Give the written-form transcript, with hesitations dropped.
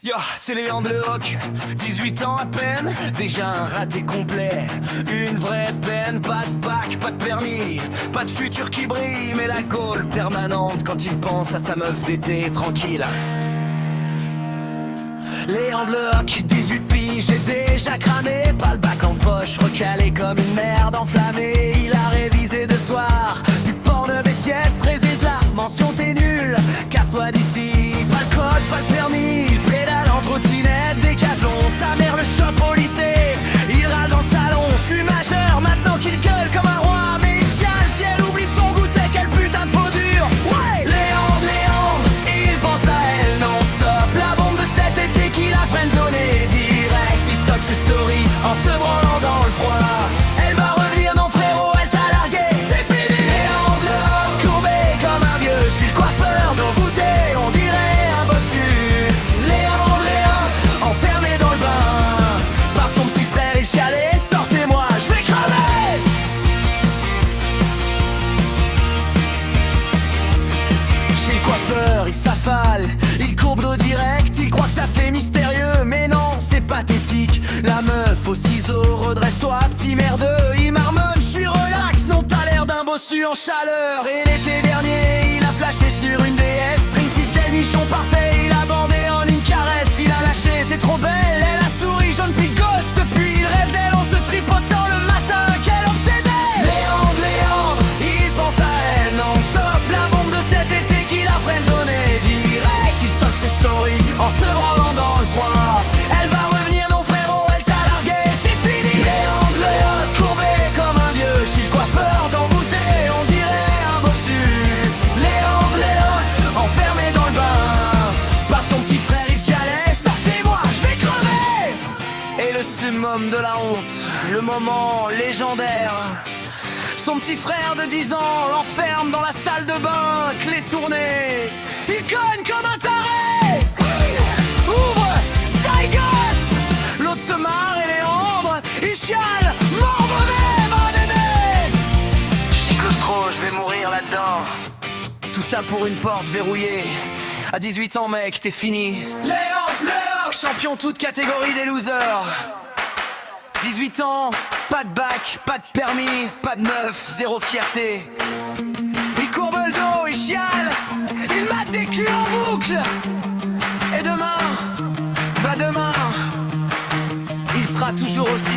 Yo, c'est Léandre le Rock, 18 ans à peine, déjà un raté complet. Une vraie peine, pas de bac, pas de permis, pas de futur qui brille, mais la gaule permanente quand il pense à sa meuf d'été tranquille. Léandre le Rock, 18 piges, j'ai déjà cramé, pas le bac en poche, recalé comme une merde enflammée. Il a révisé de soir, du porno bestiaire, stressé de la mention t'es nul, casse-toi d'ici, pas le code, pas le permis. Il pédale en trottinette, décathlon, sa mère le chope au lycée. Il râle dans le salon, je suis majeur maintenant qu'il gueule comme un roi. Mais il chiale si elle oublie son goûter, quel putain de faux dur. Ouais, Léandre, il pense à elle non-stop. La bombe de cet été qu'il a friendzoné direct. Il stocke ses stories en se branlant dans le froid. Elle va revenir, non frérot, elle t'a largué, c'est fini. Léandre, courbé comme un vieux, je suis le coiffeur d'envoûté, on dirait un bossu. Léandre, enfermé dans le bain par son petit frère, il chialait, sortez-moi, je vais crever. Chez le coiffeur, il s'affale, il courbe d'eau direct, il croit que ça fait mystérieux, mais non, c'est pathétique. La meuf aux ciseaux, redresse-toi, petit merdeux. Il marmonne, je suis relax, non t'as l'air d'un bossu en chaleur. Et l'été dernier, il a flashé sur une DS, string ficelle, nichon parfait, il a bandé en une caresse. Il a lâché, t'es trop belle, elle a souri, jaune puis ghost. Puis il rêve d'elle en se tripotant le matin, quel obsédé. Léandre, il pense à elle non-stop. La bombe de cet été qu'il a friendzoné direct. Il stocke ses stories en se branlant dans le froid. Elle va revenir, non frérot, elle t'a largué, c'est fini. Léandre, courbé comme un vieux, je suis le coiffeur d'envoûté, on dirait un bossu. Léandre, enfermé dans le bain par son petit frère, il chialait, sortez-moi, je vais crever. Et le summum de la honte, le moment légendaire. Son petit frère de 10 ans l'enferme dans la salle de bain, clé tournée. Il cogne comme un taré. Ouvre, ça y gosse. L'autre se marre et Léandre, il chiale. Mort brevet, va bébé. Psychose trop, je vais mourir là-dedans. Tout ça pour une porte verrouillée. À 18 ans mec, t'es fini. Léandre, champion toute catégorie des losers. 18 ans, pas de bac, pas de permis, pas de meuf, zéro fierté. Il courbe le dos, il chiale, il mate des culs en boucle. Et demain, il sera toujours aussi